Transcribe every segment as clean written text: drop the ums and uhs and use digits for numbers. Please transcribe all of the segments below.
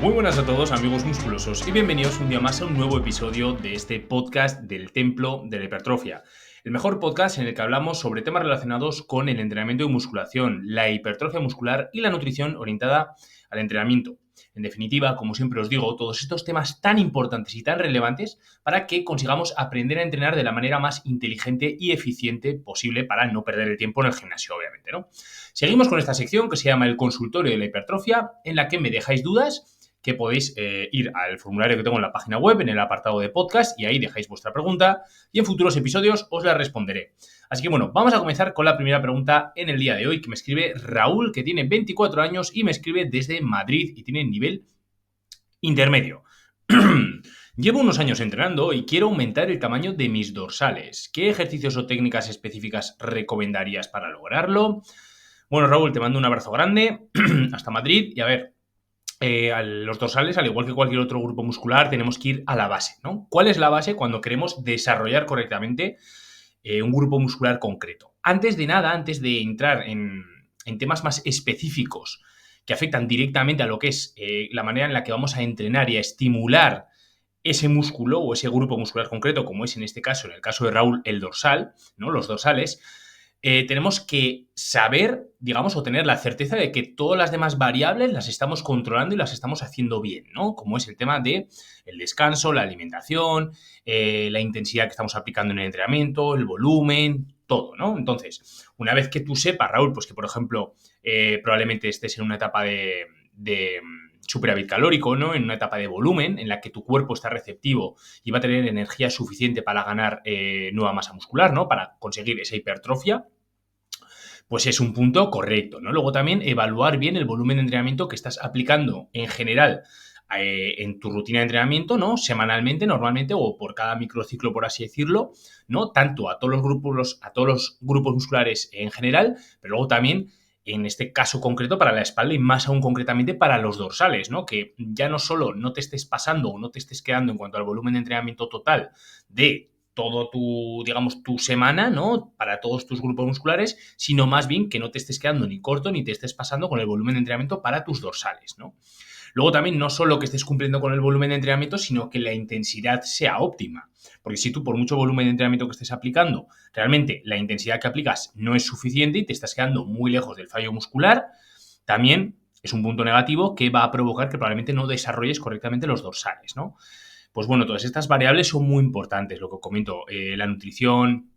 Muy buenas a todos, amigos musculosos, y bienvenidos un día más a un nuevo episodio de este podcast del Templo de la Hipertrofia. El mejor podcast en el que hablamos sobre temas relacionados con el entrenamiento y musculación, la hipertrofia muscular y la nutrición orientada al entrenamiento. En definitiva, como siempre os digo, todos estos temas tan importantes y tan relevantes para que consigamos aprender a entrenar de la manera más inteligente y eficiente posible para no perder el tiempo en el gimnasio, obviamente, ¿no? Seguimos con esta sección que se llama el consultorio de la hipertrofia, en la que me dejáis dudas que podéis ir al formulario que tengo en la página web, en el apartado de podcast, y ahí dejáis vuestra pregunta y en futuros episodios os la responderé. Así que bueno, vamos a comenzar con la primera pregunta en el día de hoy, que me escribe Raúl, que tiene 24 años y me escribe desde Madrid y tiene nivel intermedio. Llevo unos años entrenando y quiero aumentar el tamaño de mis dorsales. ¿Qué ejercicios o técnicas específicas recomendarías para lograrlo? Bueno, Raúl, te mando un abrazo grande hasta Madrid y a ver, a los dorsales, al igual que cualquier otro grupo muscular, tenemos que ir a la base, ¿no? ¿Cuál es la base cuando queremos desarrollar correctamente un grupo muscular concreto? Antes de nada, antes de entrar en temas más específicos que afectan directamente a lo que es la manera en la que vamos a entrenar y a estimular ese músculo o ese grupo muscular concreto, como es en este caso, en el caso de Raúl, el dorsal, ¿no? Los dorsales, tenemos que saber, digamos, o tener la certeza de que todas las demás variables las estamos controlando y las estamos haciendo bien, ¿no? Como es el tema de el descanso, la alimentación, la intensidad que estamos aplicando en el entrenamiento, el volumen, todo, ¿no? Entonces, una vez que tú sepas, Raúl, pues que, por ejemplo, probablemente estés en una etapa de superávit calórico, ¿no? En una etapa de volumen en la que tu cuerpo está receptivo y va a tener energía suficiente para ganar nueva masa muscular, ¿no? Para conseguir esa hipertrofia, pues es un punto correcto, ¿no? Luego también evaluar bien el volumen de entrenamiento que estás aplicando en general en tu rutina de entrenamiento, ¿no? Semanalmente, normalmente, o por cada microciclo, por así decirlo, ¿no? Tanto a todos los grupos musculares en general, pero luego también, en este caso concreto, para la espalda y más aún concretamente para los dorsales, ¿no? Que ya no solo no te estés pasando o no te estés quedando en cuanto al volumen de entrenamiento total de todo digamos, tu semana, ¿no? Para todos tus grupos musculares, sino más bien que no te estés quedando ni corto ni te estés pasando con el volumen de entrenamiento para tus dorsales, ¿no? Luego también no solo que estés cumpliendo con el volumen de entrenamiento, sino que la intensidad sea óptima. Porque si tú, por mucho volumen de entrenamiento que estés aplicando, realmente la intensidad que aplicas no es suficiente y te estás quedando muy lejos del fallo muscular, también es un punto negativo que va a provocar que probablemente no desarrolles correctamente los dorsales, ¿no? Pues bueno, todas estas variables son muy importantes, lo que comento, la nutrición,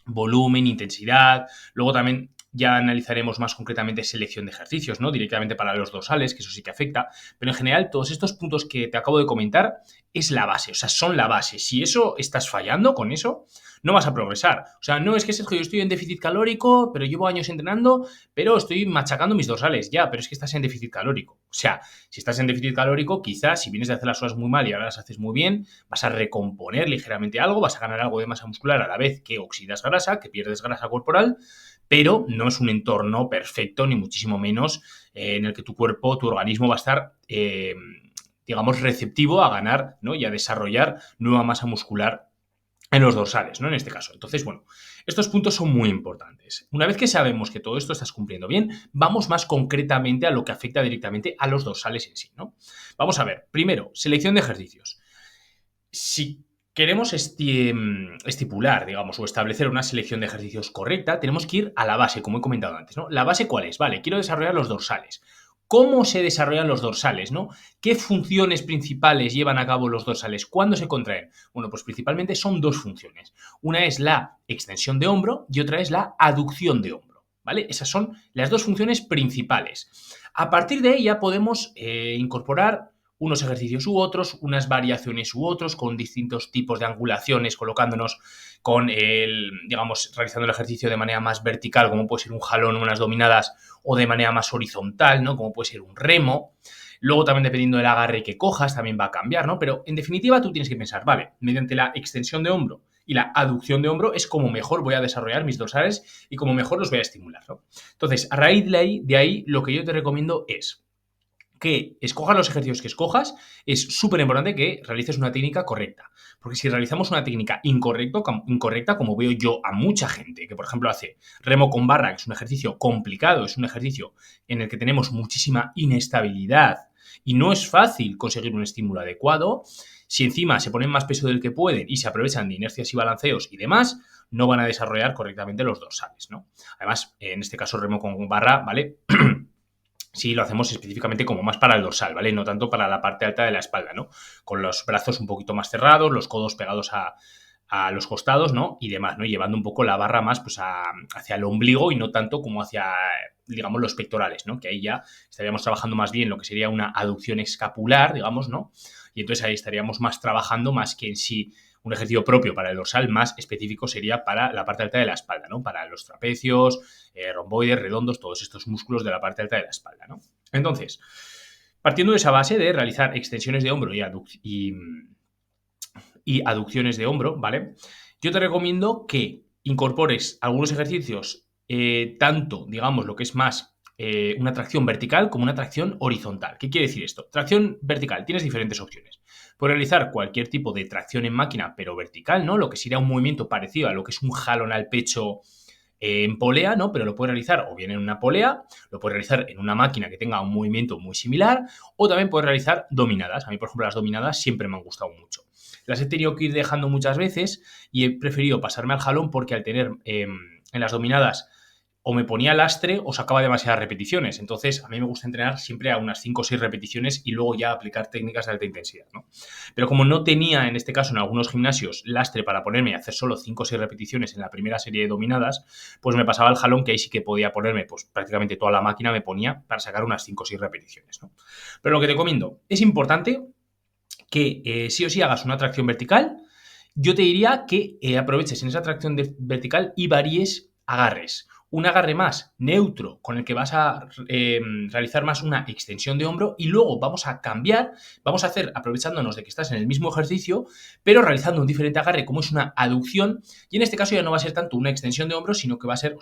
volumen, intensidad, luego también ya analizaremos más concretamente selección de ejercicios, ¿no? Directamente para los dorsales, que eso sí que afecta, pero en general todos estos puntos que te acabo de comentar es la base, o sea, son la base. Si eso estás fallando con eso, no vas a progresar. O sea, no es que, Sergio, yo estoy en déficit calórico, pero llevo años entrenando, pero estoy machacando mis dorsales. Ya, pero es que estás en déficit calórico. O sea, si estás en déficit calórico, quizás si vienes de hacer las cosas muy mal y ahora las haces muy bien, vas a recomponer ligeramente algo, vas a ganar algo de masa muscular a la vez que oxidas grasa, que pierdes grasa corporal, pero no es un entorno perfecto, ni muchísimo menos, en el que tu cuerpo, tu organismo va a estar, digamos, receptivo a ganar, ¿no? Y a desarrollar nueva masa muscular en los dorsales, ¿no? En este caso. Entonces, bueno, estos puntos son muy importantes. Una vez que sabemos que todo esto estás cumpliendo bien, vamos más concretamente a lo que afecta directamente a los dorsales en sí, ¿no? Vamos a ver, primero, selección de ejercicios. Si queremos estipular, digamos, o establecer una selección de ejercicios correcta, tenemos que ir a la base, como he comentado antes, ¿no? ¿La base cuál es? Vale, quiero desarrollar los dorsales. ¿Cómo se desarrollan los dorsales, no? ¿Qué funciones principales llevan a cabo los dorsales? ¿Cuándo se contraen? Bueno, pues principalmente son dos funciones. Una es la extensión de hombro y otra es la aducción de hombro, ¿vale? Esas son las dos funciones principales. A partir de ahí ya podemos incorporar unos ejercicios u otros, unas variaciones u otros, con distintos tipos de angulaciones, colocándonos con digamos, realizando el ejercicio de manera más vertical, como puede ser un jalón o unas dominadas, o de manera más horizontal, ¿no? Como puede ser un remo. Luego también dependiendo del agarre que cojas también va a cambiar, ¿no? Pero en definitiva tú tienes que pensar, vale, mediante la extensión de hombro y la aducción de hombro es como mejor voy a desarrollar mis dorsales y como mejor los voy a estimular, ¿no? Entonces, a raíz de ahí lo que yo te recomiendo es que escojas los ejercicios que escojas, es súper importante que realices una técnica correcta. Porque si realizamos una técnica incorrecta, como veo yo a mucha gente, que por ejemplo hace remo con barra, que es un ejercicio complicado, es un ejercicio en el que tenemos muchísima inestabilidad Y no es fácil conseguir un estímulo adecuado. Si encima se ponen más peso del que pueden y se aprovechan de inercias y balanceos y demás, no van a desarrollar correctamente los dorsales, ¿no? Además, en este caso remo con barra, ¿vale? Sí, lo hacemos específicamente como más para el dorsal, ¿vale? No tanto para la parte alta de la espalda, ¿no? Con los brazos un poquito más cerrados, los codos pegados a los costados, ¿no? Y demás, ¿no? Llevando un poco la barra más pues hacia el ombligo y no tanto como hacia, digamos, los pectorales, ¿no? Que ahí ya estaríamos trabajando más bien lo que sería una aducción escapular, digamos, ¿no? Y entonces ahí estaríamos más trabajando más que en sí un ejercicio propio para el dorsal, más específico sería para la parte alta de la espalda, ¿no? Para los trapecios, romboides, redondos, todos estos músculos de la parte alta de la espalda, ¿no? Entonces, partiendo de esa base de realizar extensiones de hombro y aducciones de hombro, ¿vale? Yo te recomiendo que incorpores algunos ejercicios, tanto, digamos, lo que es más una tracción vertical como una tracción horizontal. ¿Qué quiere decir esto? Tracción vertical, tienes diferentes opciones. Puedes realizar cualquier tipo de tracción en máquina, pero vertical, ¿no? Lo que sería un movimiento parecido a lo que es un jalón al pecho en polea, ¿no? Pero lo puedes realizar o bien en una polea, lo puedes realizar en una máquina que tenga un movimiento muy similar, o también puedes realizar dominadas. A mí, por ejemplo, las dominadas siempre me han gustado mucho. Las he tenido que ir dejando muchas veces y he preferido pasarme al jalón porque al tener en las dominadas o me ponía lastre o sacaba demasiadas repeticiones. Entonces, a mí me gusta entrenar siempre a unas 5 o 6 repeticiones y luego ya aplicar técnicas de alta intensidad, ¿no? Pero como no tenía, en este caso, en algunos gimnasios, lastre para ponerme a hacer solo 5 o 6 repeticiones en la primera serie de dominadas, pues me pasaba al jalón, que ahí sí que podía ponerme, pues prácticamente toda la máquina me ponía para sacar unas 5 o 6 repeticiones, ¿no? Pero lo que te comento, es importante que sí o sí hagas una tracción vertical. Yo te diría que aproveches en esa tracción vertical y varíes agarres. Un agarre más neutro con el que vas a realizar más una extensión de hombro y luego vamos a cambiar, vamos a hacer aprovechándonos de que estás en el mismo ejercicio, pero realizando un diferente agarre como es una aducción y en este caso ya no va a ser tanto una extensión de hombro, sino que va a ser,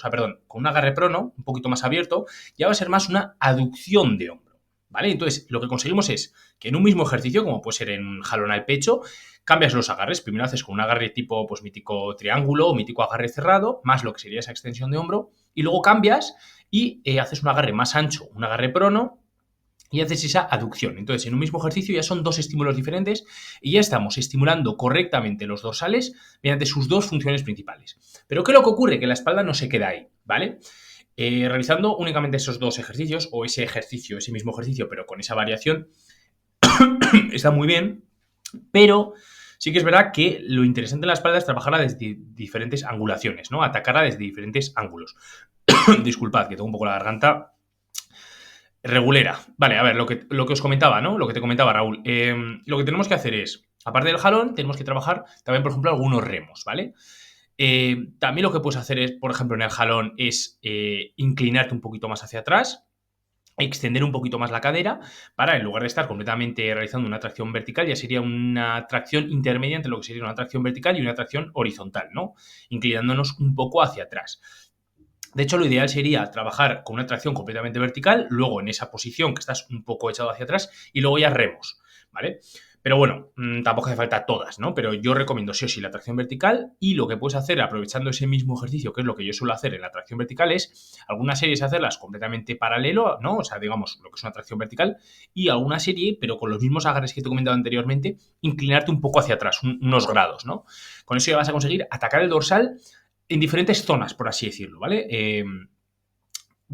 con un agarre prono, un poquito más abierto, ya va a ser más una aducción de hombro, ¿vale? Entonces lo que conseguimos es que en un mismo ejercicio, como puede ser en un jalón al pecho, cambias los agarres. Primero haces con un agarre tipo pues mítico triángulo o mítico agarre cerrado, más lo que sería esa extensión de hombro, y luego cambias y haces un agarre más ancho, un agarre prono, y haces esa aducción. Entonces, en un mismo ejercicio ya son dos estímulos diferentes y ya estamos estimulando correctamente los dorsales mediante sus dos funciones principales. Pero ¿qué es lo que ocurre? Que la espalda no se queda ahí, ¿vale? Realizando únicamente esos dos ejercicios o ese mismo ejercicio, pero con esa variación, está muy bien, pero sí que es verdad que lo interesante en la espalda es trabajarla desde diferentes angulaciones, ¿no? Atacarla desde diferentes ángulos. Disculpad, que tengo un poco la garganta regulera. Vale, a ver, lo que os comentaba, ¿no? Lo que te comentaba, Raúl. Lo que tenemos que hacer es, aparte del jalón, tenemos que trabajar también, por ejemplo, algunos remos, ¿vale? También lo que puedes hacer es, por ejemplo, en el jalón es inclinarte un poquito más hacia atrás, extender un poquito más la cadera para, en lugar de estar completamente realizando una tracción vertical, ya sería una tracción intermedia entre lo que sería una tracción vertical y una tracción horizontal, ¿no? Inclinándonos un poco hacia atrás. De hecho, lo ideal sería trabajar con una tracción completamente vertical, luego en esa posición que estás un poco echado hacia atrás y luego ya remos, ¿vale? Pero bueno, tampoco hace falta todas, ¿no? Pero yo recomiendo sí o sí la tracción vertical y lo que puedes hacer aprovechando ese mismo ejercicio, que es lo que yo suelo hacer en la tracción vertical, es algunas series hacerlas completamente paralelo, ¿no? O sea, digamos, lo que es una tracción vertical y alguna serie, pero con los mismos agarres que te he comentado anteriormente, inclinarte un poco hacia atrás, unos grados, ¿no? Con eso ya vas a conseguir atacar el dorsal en diferentes zonas, por así decirlo, ¿vale?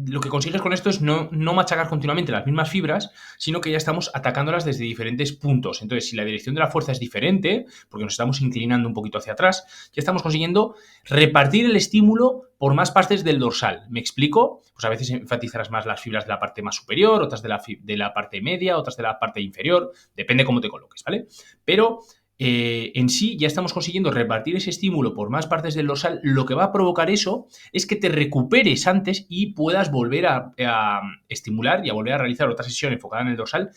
Lo que consigues con esto es no machacar continuamente las mismas fibras, sino que ya estamos atacándolas desde diferentes puntos. Entonces, si la dirección de la fuerza es diferente, porque nos estamos inclinando un poquito hacia atrás, ya estamos consiguiendo repartir el estímulo por más partes del dorsal. ¿Me explico? Pues a veces enfatizarás más las fibras de la parte más superior, otras de la parte media, otras de la parte inferior, depende cómo te coloques, ¿vale? Pero en sí ya estamos consiguiendo repartir ese estímulo por más partes del dorsal. Lo que va a provocar eso es que te recuperes antes y puedas volver a estimular y a volver a realizar otra sesión enfocada en el dorsal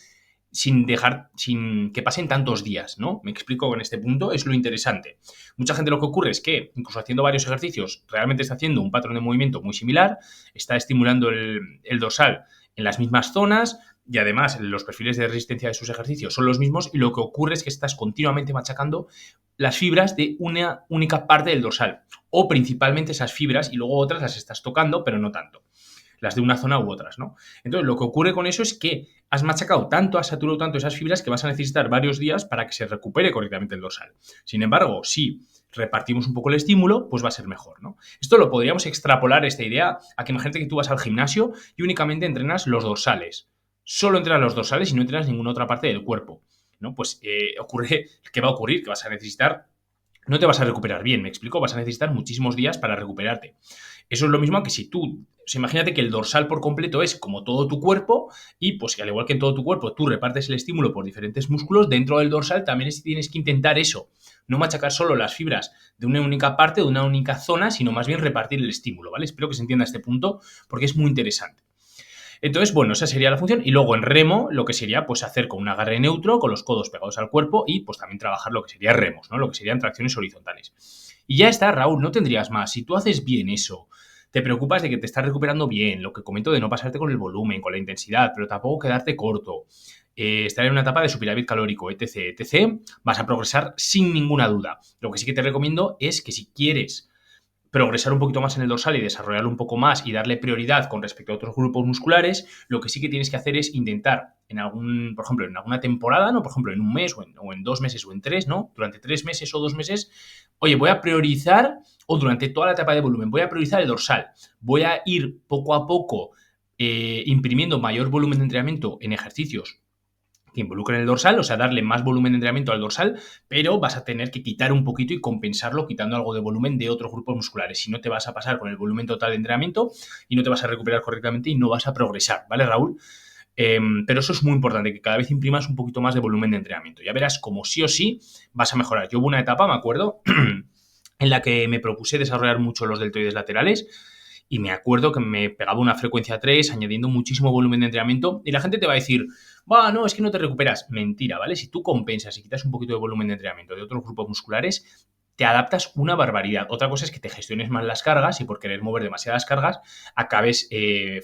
sin que pasen tantos días, ¿no? Me explico con este punto, es lo interesante. Mucha gente lo que ocurre es que, incluso haciendo varios ejercicios, realmente está haciendo un patrón de movimiento muy similar, está estimulando el dorsal en las mismas zonas, y además los perfiles de resistencia de sus ejercicios son los mismos y lo que ocurre es que estás continuamente machacando las fibras de una única parte del dorsal o principalmente esas fibras y luego otras las estás tocando, pero no tanto. las de una zona u otras, ¿no? Entonces, lo que ocurre con eso es que has machacado tanto, has saturado tanto esas fibras que vas a necesitar varios días para que se recupere correctamente el dorsal. Sin embargo, si repartimos un poco el estímulo, pues va a ser mejor, ¿no? Esto lo podríamos extrapolar, esta idea, a que imagínate que tú vas al gimnasio y únicamente entrenas los dorsales. Solo entrenas los dorsales y no entrenas ninguna otra parte del cuerpo, ¿no? Pues ¿qué va a ocurrir? Que vas a necesitar, no te vas a recuperar bien, ¿me explico? Vas a necesitar muchísimos días para recuperarte. Eso es lo mismo que si tú, imagínate que el dorsal por completo es como todo tu cuerpo y pues que al igual que en todo tu cuerpo tú repartes el estímulo por diferentes músculos, dentro del dorsal también tienes que intentar eso, no machacar solo las fibras de una única parte, de una única zona, sino más bien repartir el estímulo, ¿vale? Espero que se entienda este punto porque es muy interesante. Entonces, bueno, esa sería la función. Y luego en remo, lo que sería, pues, hacer con un agarre neutro, con los codos pegados al cuerpo y, pues, también trabajar lo que sería remos, ¿no? Lo que serían tracciones horizontales. Y ya está, Raúl, no tendrías más. Si tú haces bien eso, te preocupas de que te estás recuperando bien, lo que comento de no pasarte con el volumen, con la intensidad, pero tampoco quedarte corto, estar en una etapa de superávit calórico, etc., etc., vas a progresar sin ninguna duda. Lo que sí que te recomiendo es que si quieres progresar un poquito más en el dorsal y desarrollarlo un poco más y darle prioridad con respecto a otros grupos musculares, lo que sí que tienes que hacer es intentar por ejemplo, en alguna temporada, ¿no? Por ejemplo, en un mes o en 2 meses o en 3, ¿no? Durante 3 meses o 2 meses, oye, voy a priorizar, o durante toda la etapa de volumen, voy a priorizar el dorsal. Voy a ir poco a poco imprimiendo mayor volumen de entrenamiento en ejercicios que involucren el dorsal, o sea, darle más volumen de entrenamiento al dorsal, pero vas a tener que quitar un poquito y compensarlo quitando algo de volumen de otros grupos musculares. Si no, te vas a pasar con el volumen total de entrenamiento y no te vas a recuperar correctamente y no vas a progresar, ¿vale, Raúl? Pero eso es muy importante, que cada vez imprimas un poquito más de volumen de entrenamiento. Ya verás como sí o sí vas a mejorar. Yo hubo una etapa, me acuerdo, en la que me propuse desarrollar mucho los deltoides laterales y me acuerdo que me pegaba una frecuencia 3 añadiendo muchísimo volumen de entrenamiento y la gente te va a decir, no, es que no te recuperas. Mentira, ¿vale? Si tú compensas y quitas un poquito de volumen de entrenamiento de otros grupos musculares, te adaptas una barbaridad. Otra cosa es que te gestiones mal las cargas y por querer mover demasiadas cargas acabes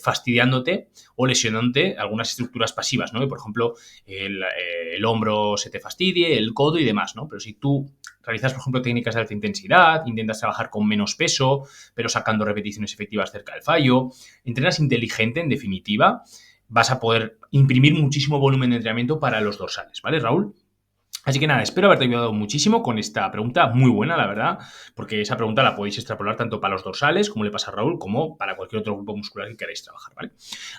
fastidiándote o lesionándote algunas estructuras pasivas, ¿no? Y, por ejemplo, el hombro se te fastidie, el codo y demás, ¿no? Pero si tú realizas, por ejemplo, técnicas de alta intensidad, intentas trabajar con menos peso, pero sacando repeticiones efectivas cerca del fallo, entrenas inteligente, en definitiva, vas a poder imprimir muchísimo volumen de entrenamiento para los dorsales, ¿vale, Raúl? Así que nada, espero haberte ayudado muchísimo con esta pregunta, muy buena, la verdad, porque esa pregunta la podéis extrapolar tanto para los dorsales, como le pasa a Raúl, como para cualquier otro grupo muscular que queráis trabajar, ¿vale?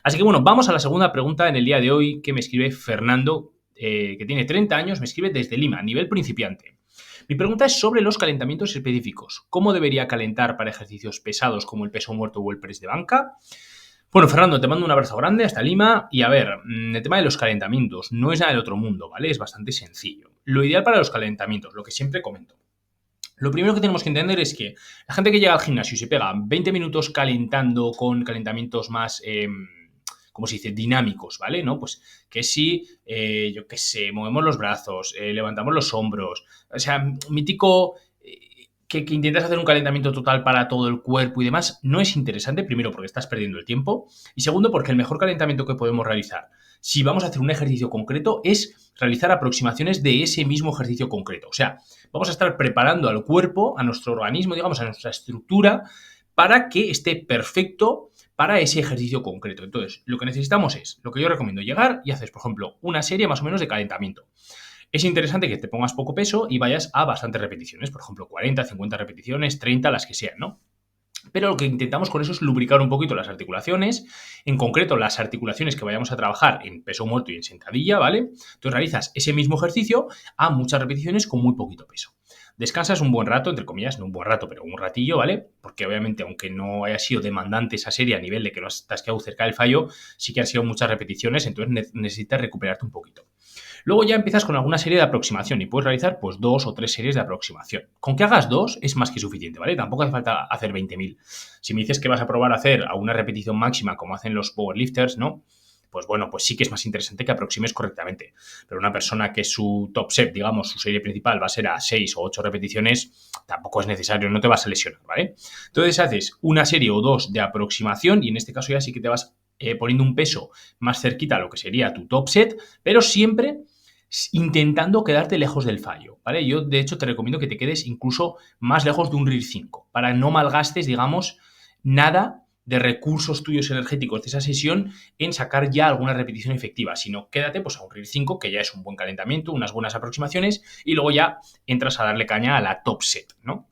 Así que bueno, vamos a la segunda pregunta en el día de hoy que me escribe Fernando, que tiene 30 años, me escribe desde Lima, a nivel principiante. Mi pregunta es sobre los calentamientos específicos. ¿Cómo debería calentar para ejercicios pesados como el peso muerto o el press de banca? Bueno, Fernando, te mando un abrazo grande hasta Lima y a ver, el tema de los calentamientos no es nada del otro mundo, ¿vale? Es bastante sencillo. Lo ideal para los calentamientos, lo que siempre comento. Lo primero que tenemos que entender es que la gente que llega al gimnasio y se pega 20 minutos calentando con calentamientos más, ¿cómo se dice? Dinámicos, ¿vale? ¿No? Pues que si, yo qué sé, movemos los brazos, levantamos los hombros, o sea, mítico que intentas hacer un calentamiento total para todo el cuerpo y demás, no es interesante, primero porque estás perdiendo el tiempo y segundo porque el mejor calentamiento que podemos realizar si vamos a hacer un ejercicio concreto es realizar aproximaciones de ese mismo ejercicio concreto. O sea, vamos a estar preparando al cuerpo, a nuestro organismo, digamos, a nuestra estructura para que esté perfecto para ese ejercicio concreto. Entonces, lo que necesitamos es, lo que yo recomiendo, llegar y haces, por ejemplo, una serie más o menos de calentamiento. Es interesante que te pongas poco peso y vayas a bastantes repeticiones, por ejemplo, 40, 50 repeticiones, 30, las que sean, ¿no? Pero lo que intentamos con eso es lubricar un poquito las articulaciones, en concreto las articulaciones que vayamos a trabajar en peso muerto y en sentadilla, ¿vale? Entonces realizas ese mismo ejercicio a muchas repeticiones con muy poquito peso. Descansas un buen rato, entre comillas, no un buen rato, pero un ratillo, ¿vale? Porque obviamente, aunque no haya sido demandante esa serie a nivel de que no te has quedado cerca del fallo, sí que han sido muchas repeticiones, entonces necesitas recuperarte un poquito. Luego ya empiezas con alguna serie de aproximación y puedes realizar pues 2 o 3 series de aproximación. Con que hagas 2 es más que suficiente, ¿vale? Tampoco hace falta hacer 20.000. Si me dices que vas a probar a hacer a una repetición máxima como hacen los powerlifters, ¿no? Pues bueno, pues sí que es más interesante que aproximes correctamente. Pero una persona que su top set, digamos, su serie principal va a ser a 6 o 8 repeticiones, tampoco es necesario, no te vas a lesionar, ¿vale? Entonces haces una serie o 2 de aproximación y en este caso ya sí que te vas poniendo un peso más cerquita a lo que sería tu top set, pero siempre intentando quedarte lejos del fallo, ¿vale? Yo, de hecho, te recomiendo que te quedes incluso más lejos de un RIR 5 para no malgastes, digamos, nada de recursos tuyos energéticos de esa sesión en sacar ya alguna repetición efectiva, sino quédate pues a un RIR 5, que ya es un buen calentamiento, unas buenas aproximaciones, y luego ya entras a darle caña a la top set, ¿no?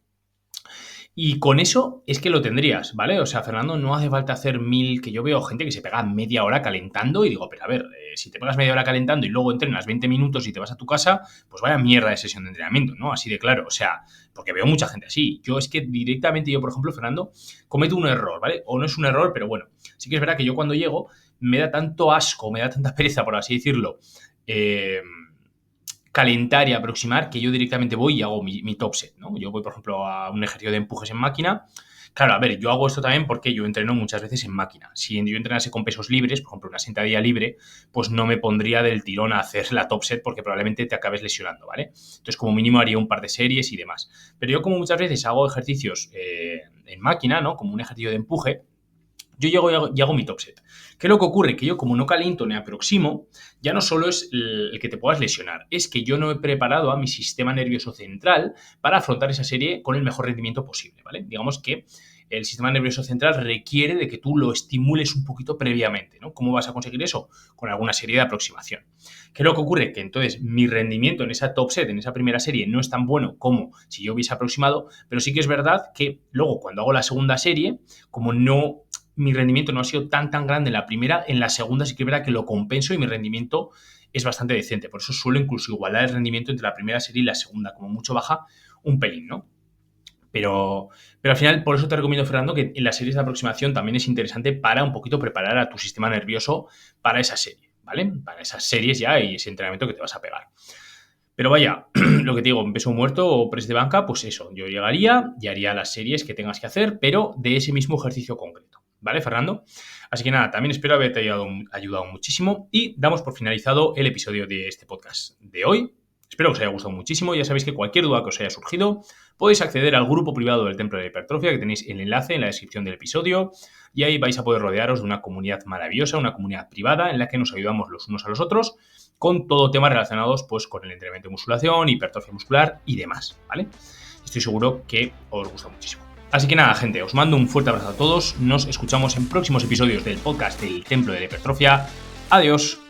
Y con eso es que lo tendrías, ¿vale? O sea, Fernando, no hace falta hacer 1000, que yo veo gente que se pega media hora calentando y digo, pero a ver, si te pegas media hora calentando y luego entrenas 20 minutos y te vas a tu casa, pues vaya mierda de sesión de entrenamiento, ¿no? Así de claro, o sea, porque veo mucha gente así. Yo es que directamente, yo por ejemplo, Fernando, cometo un error, ¿vale? O no es un error, pero bueno, sí que es verdad que yo cuando llego me da tanto asco, me da tanta pereza, por así decirlo, calentar y aproximar, que yo directamente voy y hago mi top set, ¿no? Yo voy, por ejemplo, a un ejercicio de empujes en máquina. Claro, a ver, yo hago esto también porque yo entreno muchas veces en máquina. Si yo entrenase con pesos libres, por ejemplo, una sentadilla libre, pues no me pondría del tirón a hacer la top set porque probablemente te acabes lesionando, ¿vale? Entonces, como mínimo haría un par de series y demás. Pero yo, como muchas veces hago ejercicios en máquina, ¿no? Como un ejercicio de empuje, yo llego y hago mi top set. ¿Qué es lo que ocurre? Que yo, como no caliento ni aproximo, ya no solo es el que te puedas lesionar, es que yo no he preparado a mi sistema nervioso central para afrontar esa serie con el mejor rendimiento posible, ¿vale? Digamos que el sistema nervioso central requiere de que tú lo estimules un poquito previamente, ¿no? ¿Cómo vas a conseguir eso? Con alguna serie de aproximación. ¿Qué es lo que ocurre? Que entonces mi rendimiento en esa top set, en esa primera serie, no es tan bueno como si yo hubiese aproximado, pero sí que es verdad que luego cuando hago la segunda serie, como no... mi rendimiento no ha sido tan grande en la primera, en la segunda sí que es verdad que lo compenso y mi rendimiento es bastante decente. Por eso suelo incluso igualar el rendimiento entre la primera serie y la segunda, como mucho baja un pelín, ¿no? Pero al final, por eso te recomiendo, Fernando, que en las series de aproximación también es interesante para un poquito preparar a tu sistema nervioso para esa serie, ¿vale? Para esas series ya y ese entrenamiento que te vas a pegar. Pero vaya, lo que te digo, en peso muerto o press de banca, pues eso, yo llegaría y haría las series que tengas que hacer, pero de ese mismo ejercicio concreto. ¿Vale, Fernando? Así que nada, también espero haberte ayudado muchísimo y damos por finalizado el episodio de este podcast de hoy. Espero que os haya gustado muchísimo. Ya sabéis que cualquier duda que os haya surgido, podéis acceder al grupo privado del Templo de la Hipertrofia, que tenéis el enlace en la descripción del episodio, y ahí vais a poder rodearos de una comunidad maravillosa, una comunidad privada en la que nos ayudamos los unos a los otros con todo temas relacionados pues con el entrenamiento de musculación, hipertrofia muscular y demás, ¿vale? Estoy seguro que os gusta muchísimo. Así que nada, gente, os mando un fuerte abrazo a todos. Nos escuchamos en próximos episodios del podcast del Templo de la Hipertrofia. Adiós.